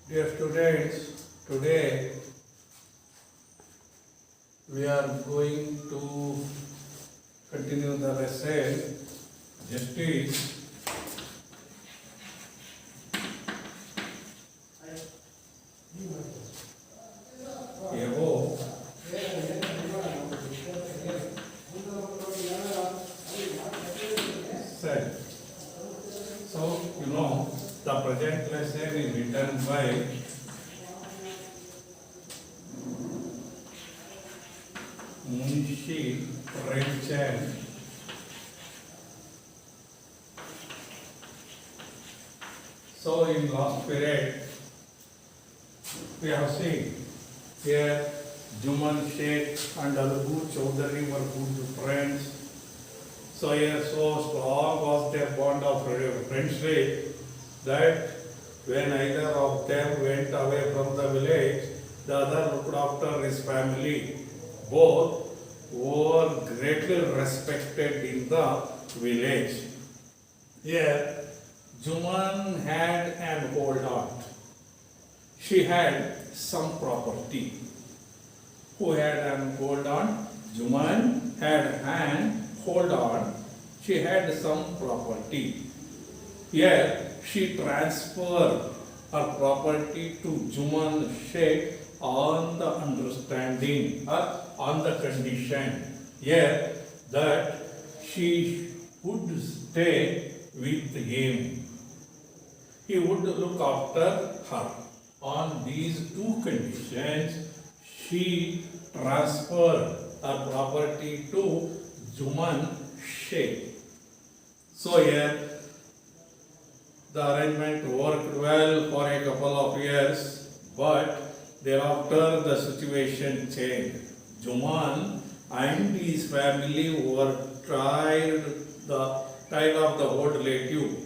Dear students, today we are going to continue the lesson Justice. Above said. So, the present lesson is written by Munshi Premchand. So, in last period, we have seen here Juman Sheikh and Albu Chaudhary were good friends. So here so strong was their bond of friendship that when either of them went away from the village, the other looked after his family. Both were greatly respected in the village. Here, Juman had an old aunt. She had some property. Who had an old aunt? Juman had an hold on. She had some property. Here, she transferred her property to Juman Sheikh on the understanding or on the condition here that she would stay with him. He would look after her. On these two conditions, she transferred her property to Juman Sheikh. So here, the arrangement worked well for a couple of years, but thereafter the situation changed. Juman and his family were tired of the old relative.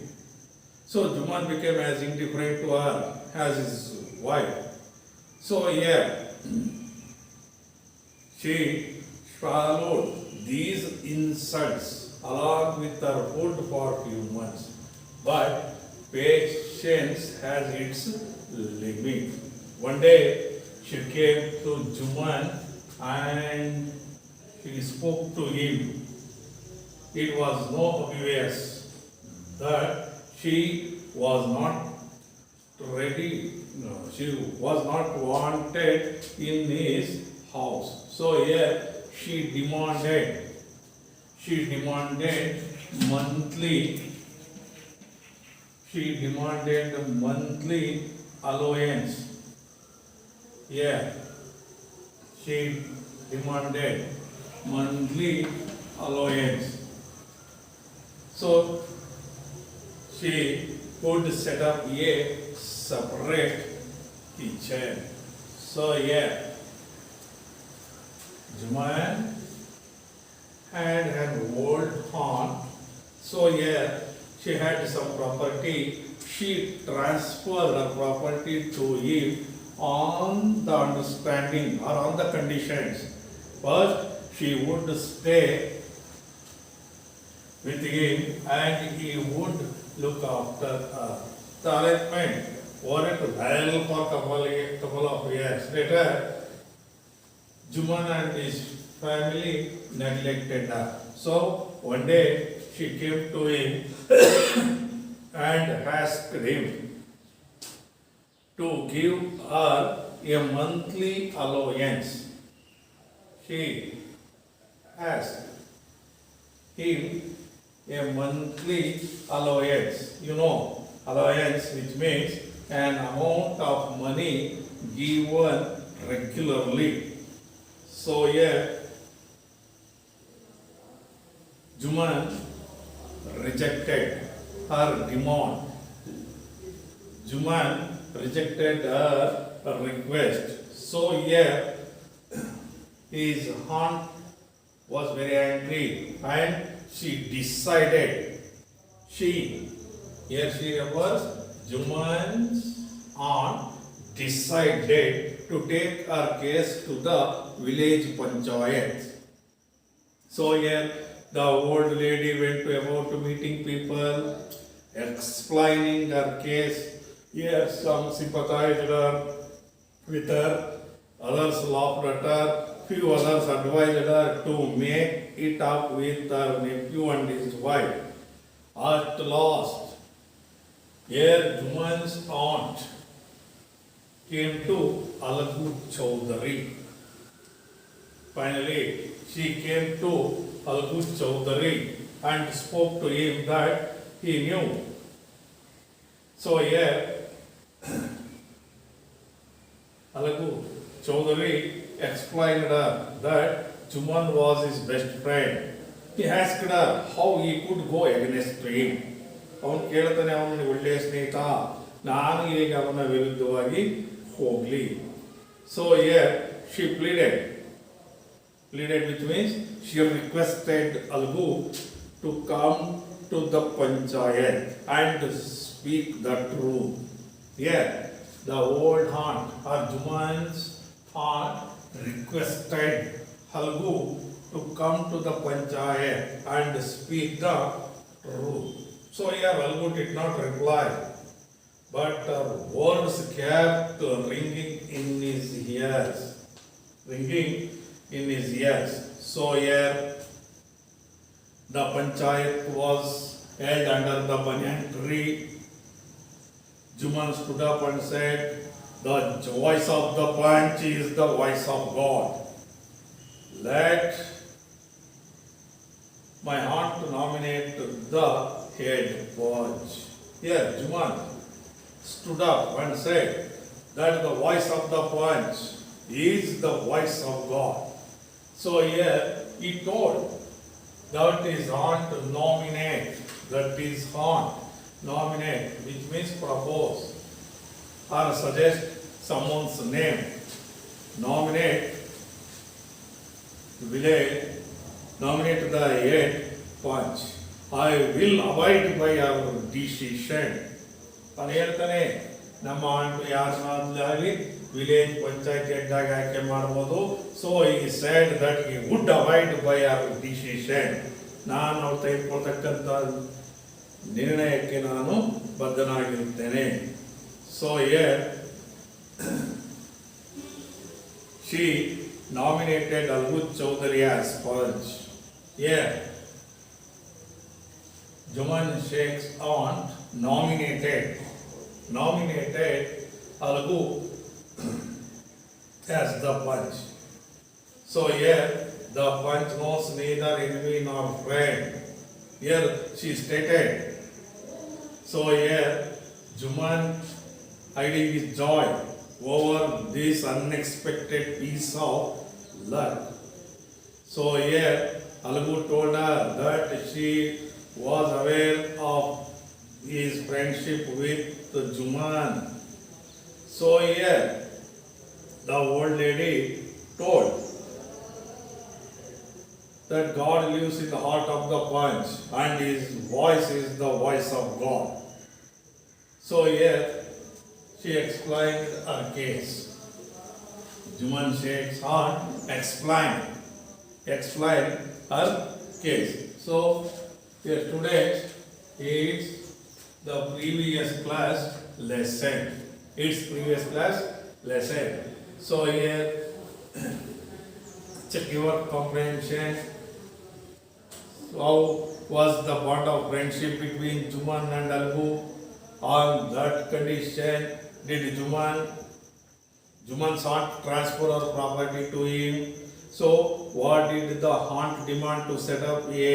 So Juman became as indifferent to her as his wife. So here, she swallowed these insults along with her food for few months. But patience has its limit. One day she came to Juman and she spoke to him. It was no obvious that she was not ready, she was not wanted in his house. So here she demanded monthly allowance. Yeah, she demanded monthly allowance. So she could set up a separate kitchen. So yeah, Juman had an old aunt. So yeah, she had some property. She transferred her property to him on the understanding or on the conditions. First, she would stay with him and he would look after her. The arrangement worked well for a couple of years. Later, Juman and his family neglected her. So one day she came to him and asked him to give her a monthly allowance. She asked him a monthly allowance. Allowance which means an amount of money given regularly. So here, Juman rejected her demand. Juman rejected her request. So here, his aunt was very angry and she decided, she refers, Juman's aunt decided to take her case to the village panchayat. So here the old lady went about meeting people, explaining her case Here some sympathized her with her, others laughed at her, few others advised her to make it up with her nephew and his wife. At last, here Juman's aunt came to Alagu Chaudhary. Finally, she came to Alagu Chaudhary and spoke to him that he knew. So here, Alagu Chaudhary explained her that Juman was his best friend. He asked her how he could go against him. ಅವನು ಕೇಳ್ತಾನೆ, ಅವನ ಒಳ್ಳೆಯ ಸ್ನೇಹಿತ, ನಾನು ಹೇಗೆ ಅವನ ವಿರುದ್ಧವಾಗಿ ಹೋಗ್ಲಿ. So here she pleaded, which means she requested Algu to come to the panchayat and speak the truth. Here the old aunt or Juman's aunt requested Algu to come to the panchayat and speak the truth. So here Algu did not reply, but her words kept ringing in his ears. So here the panchayat was held under the banyan tree. Juman stood up and said, "The voice of the panch is the voice of God. Let my aunt nominate the head judge." Here Juman stood up and said that the voice of the panch is the voice of God. So here he told that his aunt nominate, which means propose or suggest someone's name. Nominate the head punch. I will abide by our decision. ತಾನು ಹೇಳ್ತಾನೆ, ನಮ್ಮ aunt ಯಾರನ್ನಾಗಲಿ village panchayat head ಆಗಿ ಆಯ್ಕೆ ಮಾಡ್ಬೋದು. So he said that he would abide by our decision. ನಾನು ಅವ್ರು ತೆಗೆದುಕೊಳ್ತಕ್ಕಂಥ ನಿರ್ಣಯಕ್ಕೆ ನಾನು ಬದ್ಧನಾಗಿರುತ್ತೇನೆ. So here she nominated Algu Chaudhary as punch. Here Juman Sheikh's aunt nominated Algu as the punch. So here the punch knows neither enemy nor friend. Here she stated. So here Juman hiding his joy over this unexpected piece of luck. So here Algu told her that she was aware of his friendship with Juman. So here the old lady told that God lives in the heart of the punch and his voice is the voice of God. So here she explained her case. Juman Sheikh's aunt explained her case. So here today is the previous class lesson. So here check your comprehension. How was the bond of friendship between Juman and Algu? On that condition, did Juman's aunt transfer her property to him? So what did the aunt demand to set up a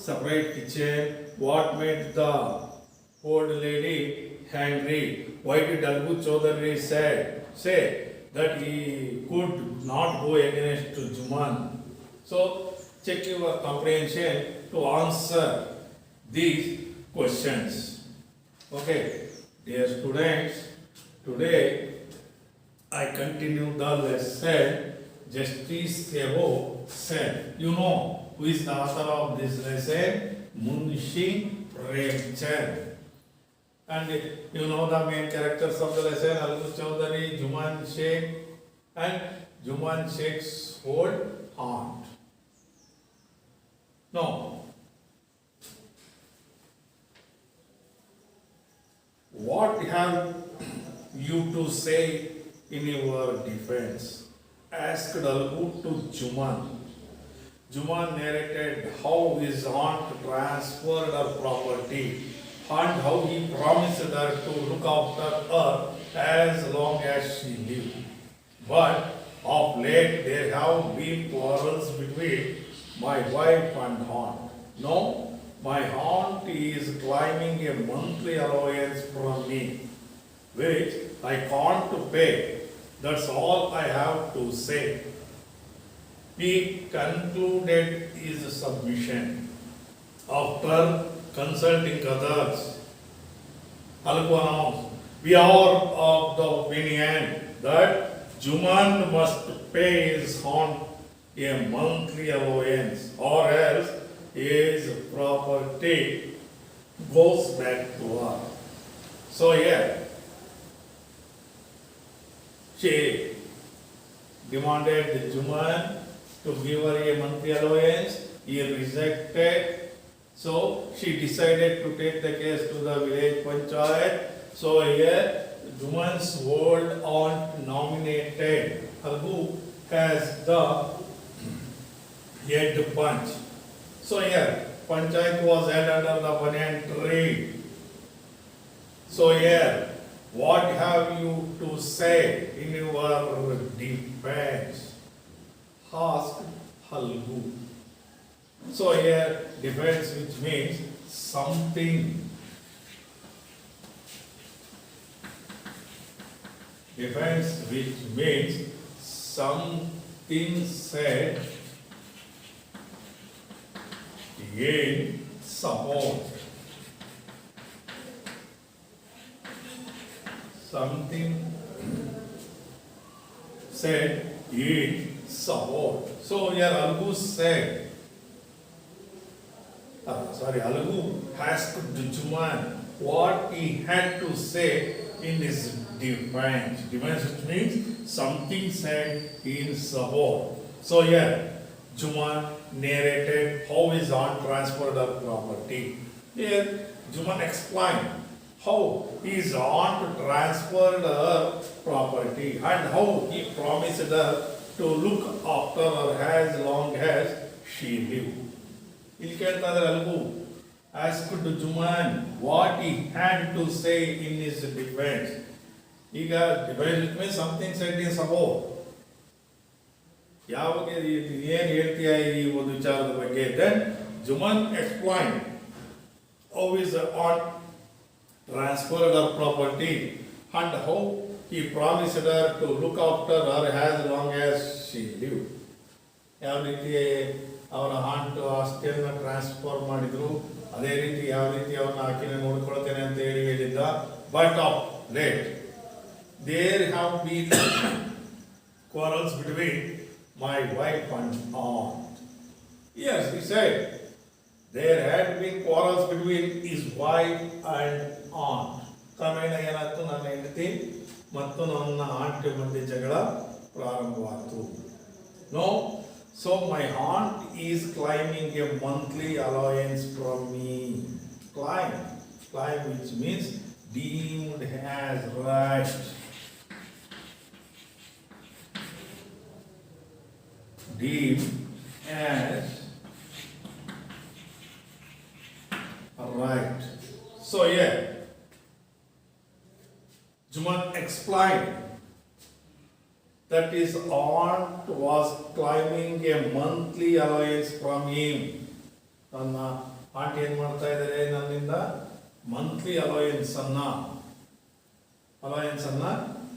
separate kitchen? What made the old lady angry? Why did Algu Chaudhary say that he could not go against Juman? So check your comprehension to answer these questions. Okay, dear students, today I continue the lesson Justice Thevo said. You know who is the author of this lesson? Munshi Premchand. And you know the main characters of the lesson: Algu Chaudhary, Juman Sheikh, and Juman Sheikh's old aunt. No. what have you to say in your defense? Asked Algu to Juman. Juman narrated how his aunt transferred her property and how he promised her to look after her as long as she lived. But of late there have been quarrels between my wife and aunt. No, my aunt is claiming a monthly allowance from me, which I can't pay. That's all I have to say. He concluded his submission. After consulting others, Algu announced, we are of the opinion that Juman must pay his aunt a monthly allowance or else his property goes back to her. So yeah, she demanded the Juman to give her a monthly allowance. He rejected. So she decided to take the case to the village panchayat. So here Juman's old aunt nominated Algu as the head punch. So here panchayat was held under the banyan tree. So here, what have you to say in your defense? Asked Algu. So here, defense which means something. Defense which means something said in support. Something said in support. So here Algu said, Algu asked Juman what he had to say in his defense. Defense which means something said in support. So here Juman narrated how his aunt transferred her property. Here Juman explained how his aunt transferred her property and how he promised her to look after her as long as she lived. ಇಲ್ಲಿ ಕೇಳ್ತಾ ಇದ್ದಾರೆ algo asked Juman what he had to say in his defense. ಈಗ defense means something said in support. ಯಾವಾಗ ಏನು ಹೇಳ್ತೀಯ ಈ ಒಂದು ವಿಚಾರದ ಬಗ್ಗೆ? Then Juman explained how his aunt transferred her property and how he promised her to look after her as long as she lived. ಯಾವ ರೀತಿ ಅವರ ಆಂಟ್ ಆಸ್ತಿಯನ್ನು ಟ್ರಾನ್ಸ್ಫರ್ ಮಾಡಿದ್ರು, ಅದೇ ರೀತಿ ಯಾವ ರೀತಿ ಅವನ್ನ ಆಕಿನ ನೋಡ್ಕೊಳ್ತೇನೆ ಅಂತ ಹೇಳಿ ಹೇಳಿದ್ದ. But of late there have been quarrels between my wife and aunt. Yes, he said there had been quarrels between his wife and aunt. ಕ್ರಮೇಣ ಏನಾಯ್ತು, ನನ್ನ ಹೆಂಡತಿ ಮತ್ತು ನನ್ನ ಆಂಟಿ ಮಧ್ಯೆ ಜಗಳ ಪ್ರಾರಂಭವಾಯಿತು. No, so my aunt is claiming a monthly allowance from me. Claim which means deemed as right. Deemed as right. So yeah, Juman explained that his aunt was claiming a monthly allowance from him. ನನ್ನ aunty ಏನು ಮಾಡ್ತಾ ಇದ್ದಾರೆ, ನನ್ನಿಂದ monthly allowance ಅನ್ನ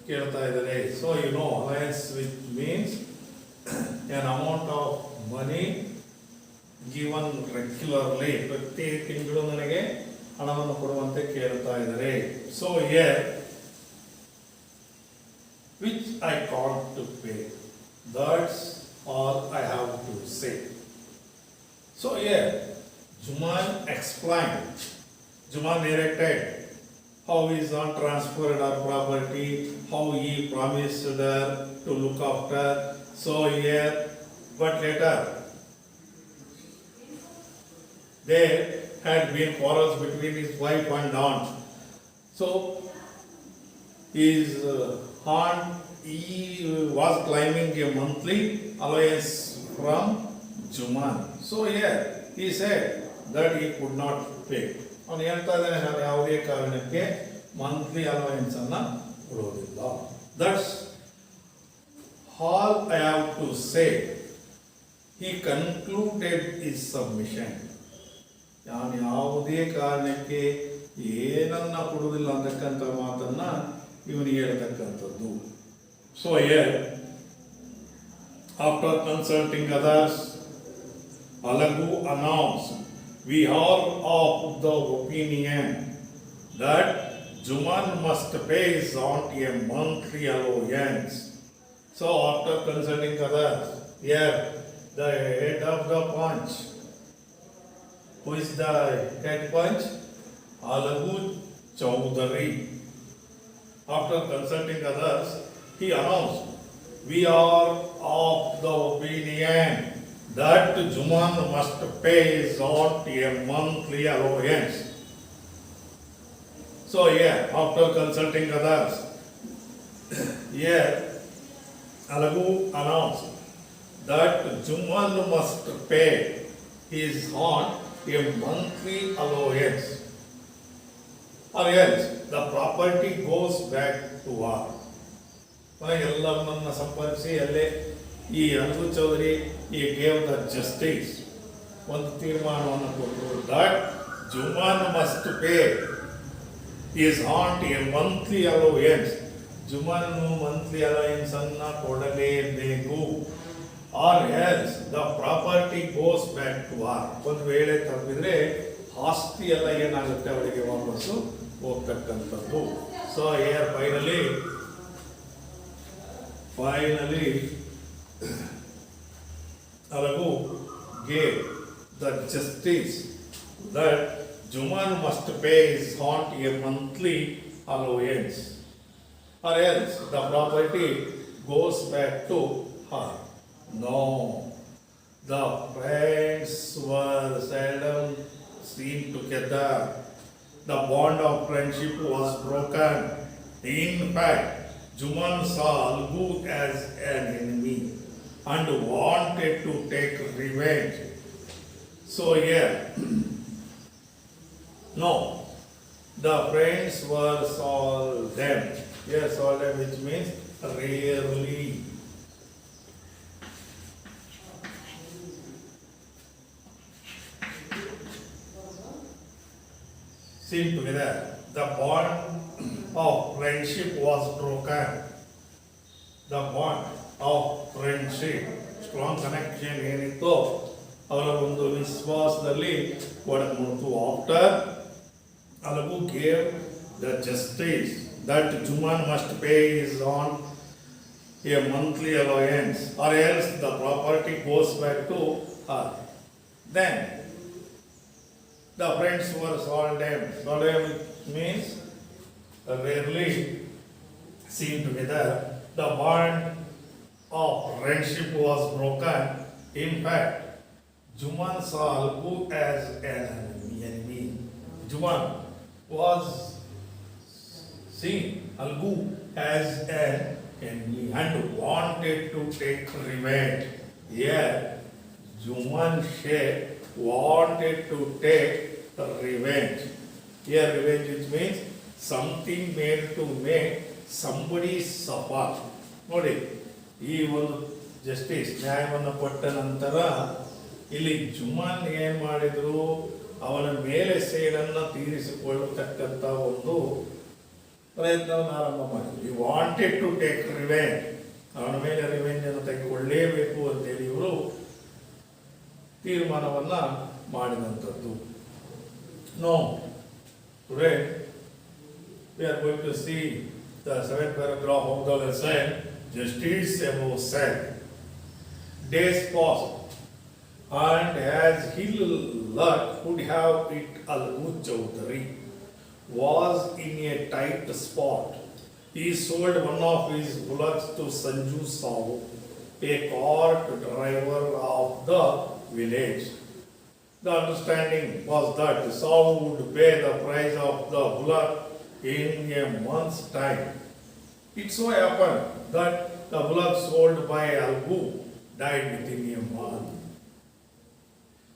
ಕೇಳ್ತಾ ಇದ್ದಾರೆ. So you know allowance which means an amount of money given regularly. ಪ್ರತಿ ತಿಂಗಳು ನನಗೆ ಹಣವನ್ನು ಕೊಡುವಂತೆ ಕೇಳ್ತಾ ಇದ್ದಾರೆ. So here which I can't pay. That's all I have to say. So here Juman explained, Juman narrated how his aunt transferred her property, how he promised her to look after. So here, but later there had been quarrels between his wife and aunt. So his aunt, he was claiming a monthly allowance from Juman. So here he said that he could not pay. ಅವನು ಹೇಳ್ತಾ ಇದ್ದಾನೆ, ನಾನು ಯಾವುದೇ ಕಾರಣಕ್ಕೆ monthly allowance ಅನ್ನ ಕೊಡೋದಿಲ್ಲ. That's all I have to say. he concluded his submission. ನಾನು ಯಾವುದೇ ಕಾರಣಕ್ಕೆ ಏನನ್ನ ಕೊಡುವುದಿಲ್ಲ ಅಂತಕ್ಕಂಥ ಮಾತನ್ನ ಇವನಿಗೆ ಹೇಳ್ತಕ್ಕಂಥದ್ದು. So here, after consulting others, Alagu announced, we are of the opinion that Juman must pay his aunt a monthly allowance. So after consulting others, here the head of the punch. Who is the head punch? Alagu Chaudhary. After consulting others, he announced, we are of the opinion that Juman must pay his aunt a monthly allowance. So here, after consulting others, here Alagu announced that Juman must pay his aunt a monthly allowance, or else the property goes back to her. ಎಲ್ಲರನ್ನ ಸಂಪರ್ಕಿಸಿ ಅಲ್ಲೇ ಈ ಅಲಗು ಚೌಧರಿ ಈ gave the justice ಒಂದು ತೀರ್ಮಾನವನ್ನು ಕೊಟ್ಟರು, that Jumman must pay his aunt a monthly allowance. Jumman monthly allowance ಅನ್ನ ಕೊಡಲೇಬೇಕು, or else the property goes back to her. ಒಂದು ವೇಳೆ ತಪ್ಪಿದ್ರೆ ಆಸ್ತಿ ಎಲ್ಲ ಏನಾಗುತ್ತೆ ಅವರಿಗೆ ವಾಪಸ್ಸು ಹೋಗ್ತಕ್ಕಂಥದ್ದು. So here finally Alagu gave the justice that Juman must pay his aunt a monthly allowance, or else the property goes back to her. No, the friends were seldom seen together. The bond of friendship was broken. In fact, Juman saw Alagu as an enemy and wanted to take revenge. So here, no, the friends were seldom. Here seldom, which means rarely. Seen together. The bond of friendship was broken. The bond of friendship, strong connection ಏನಿತ್ತು ಅವರ ಒಂದು ವಿಶ್ವಾಸದಲ್ಲಿ ಒಡಮೂಡಿತು. After Alagu gave the justice that Juman must pay his aunt a monthly allowance, or else the property goes back to her. Then the friends were seldom. Seldom means rarely seen together. The bond of friendship was broken. In fact, Juman saw Alagu as an enemy. Juman was seen Alagu as an enemy and wanted to take revenge. Here, Juman Sheikh wanted to take revenge. Here, revenge, which means something made to make somebody suffer. ನೋಡಿ, ಈ ಒಂದು justice ನ್ಯಾಯವನ್ನು ಕೊಟ್ಟ ನಂತರ ಇಲ್ಲಿ ಜುಮಾನ್ ಏನ್ ಮಾಡಿದ್ರು, ಅವನ ಮೇಲೆ ಸೇಡನ್ನು ತೀರಿಸಿಕೊಳ್ಳತಕ್ಕಂಥ ಒಂದು ಪ್ರಯತ್ನವನ್ನು ಆರಂಭ ಮಾಡಿದ್ರು. ಈ ವಾಂಟೆಡ್ ಟು ಟೇಕ್ ರಿವೆಂಜ್, ಅವನ ಮೇಲೆ ರಿವೆಂಜ್ ಅನ್ನು ತೆಗೆದುಕೊಳ್ಳಲೇಬೇಕು ಅಂತೇಳಿ ಇವರು ತೀರ್ಮಾನವನ್ನ ಮಾಡಿದಂಥದ್ದು. No, today we are going to see the 7th paragraph of the lesson. Justice above said, days passed, and as ill luck would have it, Alagu Chaudhary was in a tight spot. He sold one of his bullocks to Sanju Sahu, a cart driver of the village. The understanding was that Sahu would pay the price of the bullock in a month's time. It so happened that the bullock sold by Albu died within a month.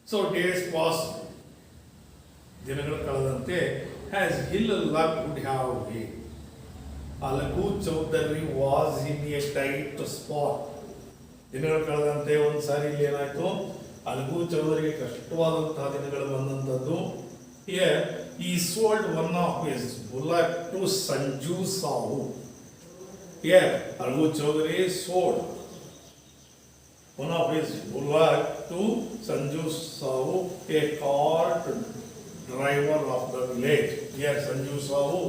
So days passed, ದಿನಗಳು ಕಳೆದಂತೆ as ill luck would have it, Algu Chaudhary was in a tight spot. ದಿನಗಳು ಕಳೆದಂತೆ ಒಂದು ಸಾರಿ ಇಲ್ಲಿ ಏನಾಯ್ತು, ಅಲಗು ಚೌಧರಿಗೆ ಕಷ್ಟವಾದಂತಹ ದಿನಗಳು ಬಂದಂಥದ್ದು. Here he sold one of his bullock to Sanju Sahu. Here Algu Chaudhary sold one of his bullock to Sanju Sahu, a cart driver of the village. Here Sanju Sahu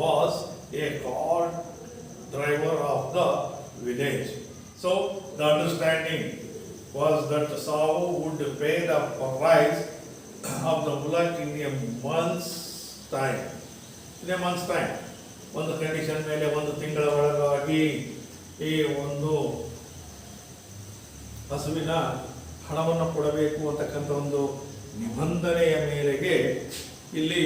was a cart driver of the village. So the understanding was that Sahu would pay the price of the bullock in a month's time. In a month's time. ಒಂದು condition ಮೇಲೆ, ಒಂದು ತಿಂಗಳ ಒಳಗಾಗಿ ಈ ಒಂದು ಹಸುವಿನ ಹಣವನ್ನು ಕೊಡಬೇಕು ಅಂತಕ್ಕಂಥ ಒಂದು ನಿಬಂಧನೆಯ ಮೇರೆಗೆ ಇಲ್ಲಿ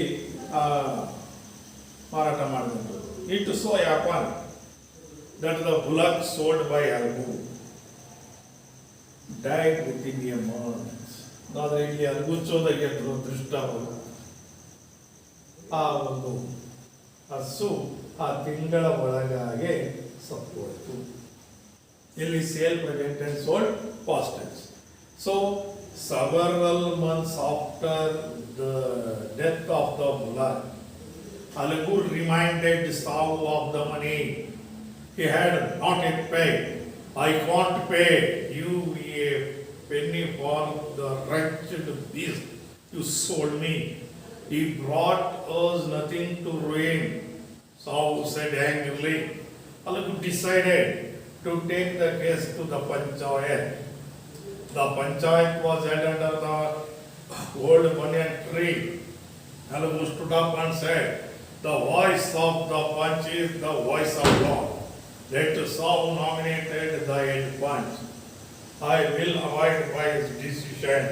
ಮಾರಾಟ ಮಾಡಿದಂಥದ್ದು. It so happen that the bullock sold by Algu died within a month. ಆದರೆ ಇಲ್ಲಿ ಅಲ್ಗು ಚೌಧರಿಗೆ ದುರದೃಷ್ಟ, ಆ ಒಂದು ಹಸು ಆ ತಿಂಗಳ ಒಳಗಾಗಿ ಸತ್ತೋಯ್ತು. ಇಲ್ಲಿ sale present and sold past tense. So several months after the death of the bullock, Algu reminded Sahu of the money he had not yet paid. I can't pay you a penny for the wretched beast you sold me. He brought us nothing to ruin, Sahu said angrily. Algu decided to take the case to the Panchayat. The Panchayat was held under the old banyan tree. Algu stood up and said, the voice of the punch is the voice of God. Let Sahu nominated the head punch. I will abide by his decision.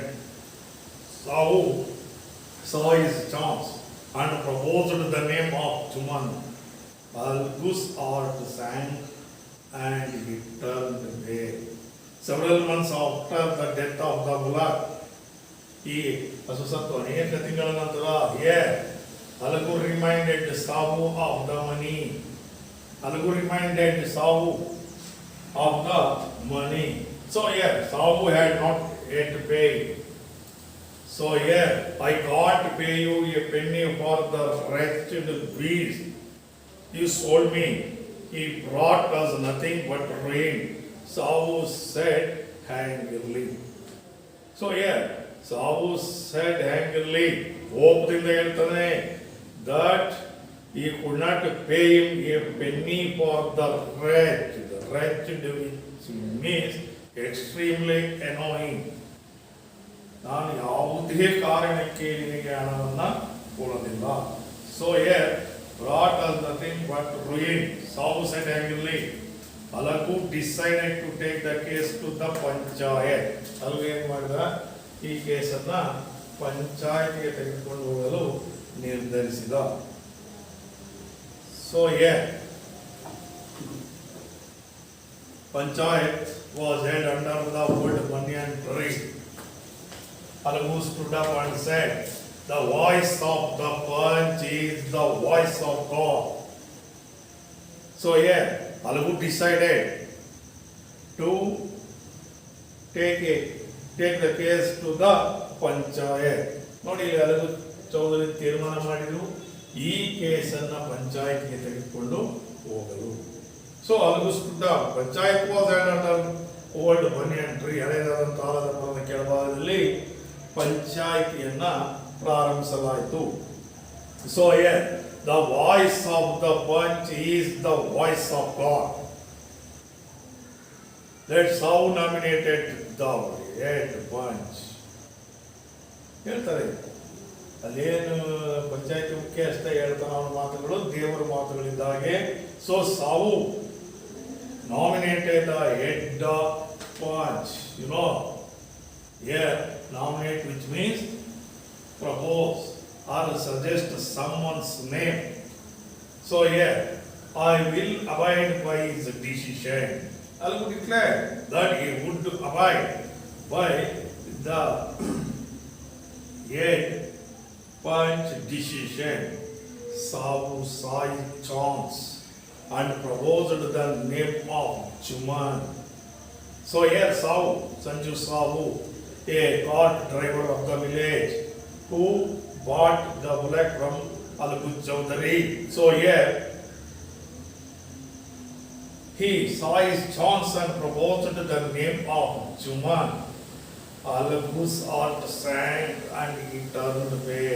Sahu saw his chance and proposed the name of Juman. Algu's heart sank and he turned pale. Several months after the death of the bullock, ಈ ಹಸು ಸತ್ತು ಅನೇಕ ತಿಂಗಳ ನಂತರ, Algu reminded Sahu of the money. Algu reminded Sahu of the money. So Sahu had not yet paid. So I can't pay you a penny for the wretched beast you sold me. He brought us nothing but ruin, Sahu said angrily. So Sahu said angrily, ಕೋಪದಿಂದ ಹೇಳ್ತಾನೆ, that he could not pay him a penny for the wretched, which means extremely annoying. ನಾನು ಯಾವುದೇ ಕಾರಣಕ್ಕೆ ನಿನಗೆ ಹಣವನ್ನು ಕೊಡೋದಿಲ್ಲ. So brought us nothing but ruin, Sahu said angrily. Algu decided to take the case to the Panchayat. Algu ಏನು ಮಾಡಿದ, ಈ ಕೇಸನ್ನ ಪಂಚಾಯತ್ಗೆ ತೆಗೆದುಕೊಂಡು ಹೋಗಲು ನಿರ್ಧರಿಸಿದ. So Panchayat was held under the old banyan tree. Algu stood up and said, the voice of the punch is the voice of God. So Algu decided to take the case to the Panchayat. ನೋಡಿ, ಅಲಗು ಚೌಧರಿ ತೀರ್ಮಾನ ಮಾಡಿದ್ರು ಈ ಕೇಸನ್ನು ಪಂಚಾಯತ್ಗೆ ತೆಗೆದುಕೊಂಡು ಹೋಗಲು. So Alagu stood up. Panchayat was under old banyan tree. ಹಳೆಯದಾದಂತಹ ಆಲದ ಮರದ ಕೆಳಭಾಗದಲ್ಲಿ ಪಂಚಾಯಿತಿಯನ್ನ ಪ್ರಾರಂಭಿಸಲಾಯಿತು. So the voice of the punch is the voice of God. That's how nominated the head punch. ಹೇಳ್ತಾರೆ, ಅಲ್ಲೇನು ಪಂಚಾಯತಿ ಮುಖ್ಯಸ್ಥ ಹೇಳ್ತಾನೆ, ಅವನ ಮಾತುಗಳು ದೇವರ ಮಾತುಗಳಿದ್ದಾಗೆ. So Sahu nominated the head punch. Nominate, which means propose or suggest someone's name So here, I will abide by his decision. Algu declared that he would abide by the head punch decision. Savu saw his chance and proposed the name of Juman. So here Savu, Sanju Savu, a cart driver of the village, who bought the bullock from Algu Chaudhary. So here he saw his chance and proposed the name of Juman. Algu's heart sank and he turned away.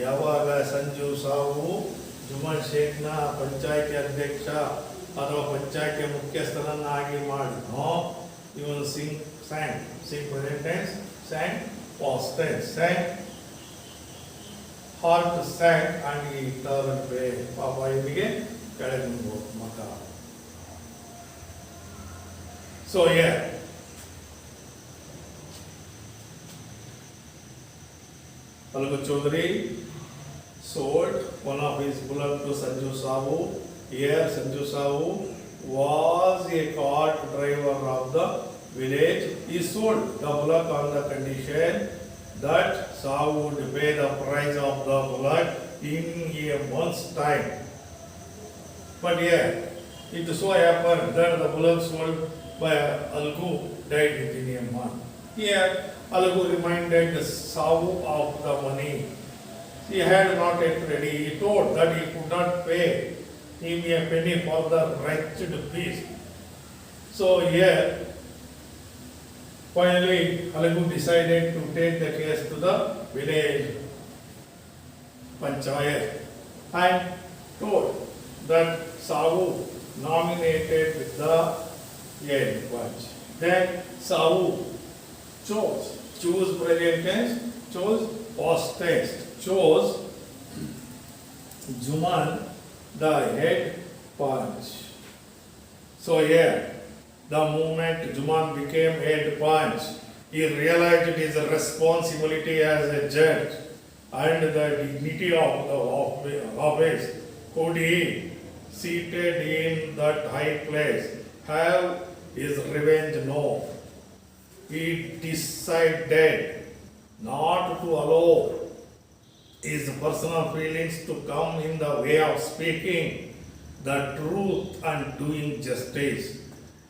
ಯಾವಾಗ ಸಂಜು ಸಾವು ಜುಮನ್ ಶೇಖ್ನ ಪಂಚಾಯತಿ ಅಧ್ಯಕ್ಷ ಅಥವಾ ಪಂಚಾಯತಿ ಮುಖ್ಯಸ್ಥರನ್ನಾಗಿ ಮಾಡಿದ್ನೋ ಇವನು sing present tense sang past tense sang heart sang and ಈ turn way ಪಾಪ ಇವನಿಗೆ ಕೆಳಗೆ ಮಗ. So Algu Chaudhary sold one of his bullock to Sanju Savu. Here Sanju Savu was a cart driver of the village. He sold the bullock on the condition that Savu would pay the price of the bullock in a month's time. But here it so happened that the bullock sold by Algu died within a month. Here Algu reminded Savu of the money he had not yet ready. He told that he could not pay him a penny for the wretched beast. So here, finally, Algu decided to take the case to the village panchayat and told that Savu nominated the head punch. Then Savu choose present tense, chose past tense, chose Juman the head punch. So here, the moment Juman became head punch, he realized his responsibility as a judge and the dignity of the office. Could he, seated in that high place, have his revenge? No. He decided not to allow his personal feelings to come in the way of speaking the truth and doing justice.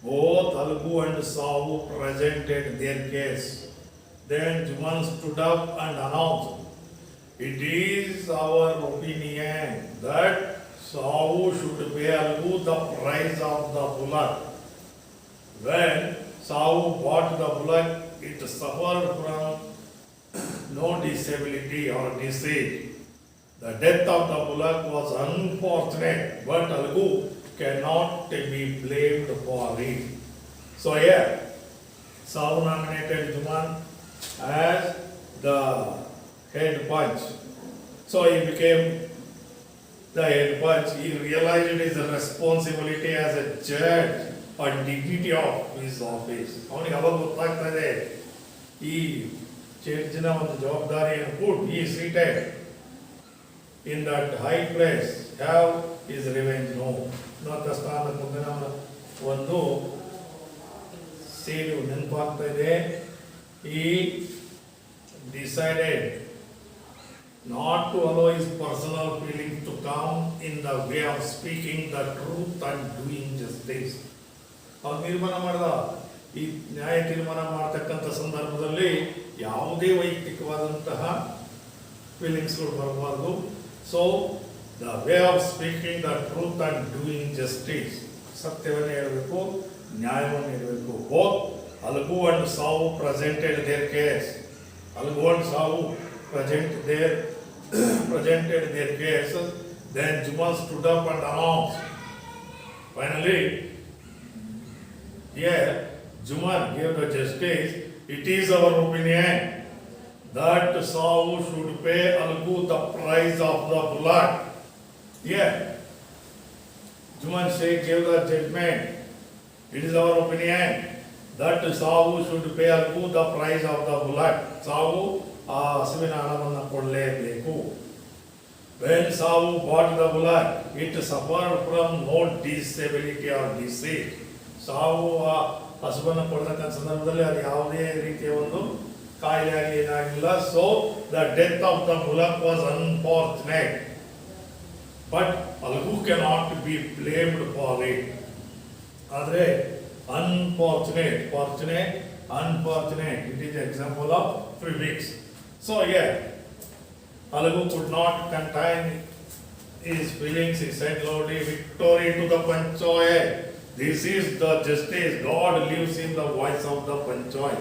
Both Algu and Savu presented their case. Then Juman stood up and announced, "It is our opinion that Savu should pay Algu the price of the bullock. When Savu bought the bullock, it suffered from no disability or disease. The death of the bullock was unfortunate, but Algu cannot be blamed for it." So here, Savu nominated Juman as the head punch. So he became the head punch. He realized his responsibility as a judge and dignity of his office. ಅವನಿಗೆ ಅವಾಗ ಗೊತ್ತಾಗ್ತಾ ಇದೆ ಈ ಚರ್ಚಿನ ಒಂದು ಜವಾಬ್ದಾರಿಯನ್ನು put he is seated in that high place, have his revenge. No. ಇನ್ನೊಂದು ಸ್ಥಾನದ ಮುಂದೆ ನಮ್ಮ ಒಂದು ಸೇಡು ನೆನಪಾಗ್ತಾ ಇದೆ. He decided not to allow his personal feelings to come in the way of speaking the truth and doing justice. ಅವ್ರು ತೀರ್ಮಾನ ಮಾಡಿದ ಈ ನ್ಯಾಯ ತೀರ್ಮಾನ ಮಾಡತಕ್ಕಂಥ ಸಂದರ್ಭದಲ್ಲಿ ಯಾವುದೇ ವೈಯಕ್ತಿಕವಾದಂತಹ ಫೀಲಿಂಗ್ಸ್ಗಳು ಬರಬಾರ್ದು. So the way of speaking the truth and doing justice, ಸತ್ಯವನ್ನೇ ಹೇಳಬೇಕು, ನ್ಯಾಯವನ್ನು ಹೇಳಬೇಕು. Both Algu and Savu presented their case. Algu and Savu presented their case. Then Juman stood up and announced. Finally, here Juman gave the justice. It is our opinion that Savu should pay Algu the price of the bullock. Here, Juman Sheikh gave the judgment. It is our opinion that Savu should pay Algu the price of the bullock. Savu ಆ ಹಸುವಿನ ಹಣವನ್ನು ಕೊಡಲೇಬೇಕು. When Sahu bought the bullock, it suffered from no disability or disease. ಸಾವು ಆ ಹಸುವನ್ನು ಕೊಡ್ತಕ್ಕಂಥ ಸಂದರ್ಭದಲ್ಲಿ ಅದು ಯಾವುದೇ ರೀತಿಯ ಒಂದು ಕಾಯಿಲೆ ಆಗಲಿ ಏನಾಗಿಲ್ಲ. So the death of the bullock was unfortunate, but Algu cannot be blamed for it. ಆದರೆ unfortunate, fortunate, unfortunate, it is example of prefix. So Alagu could not contain his feelings. He said loudly, "Victory to the Panchoy! This is the justice. God lives in the voice of the Panchoy."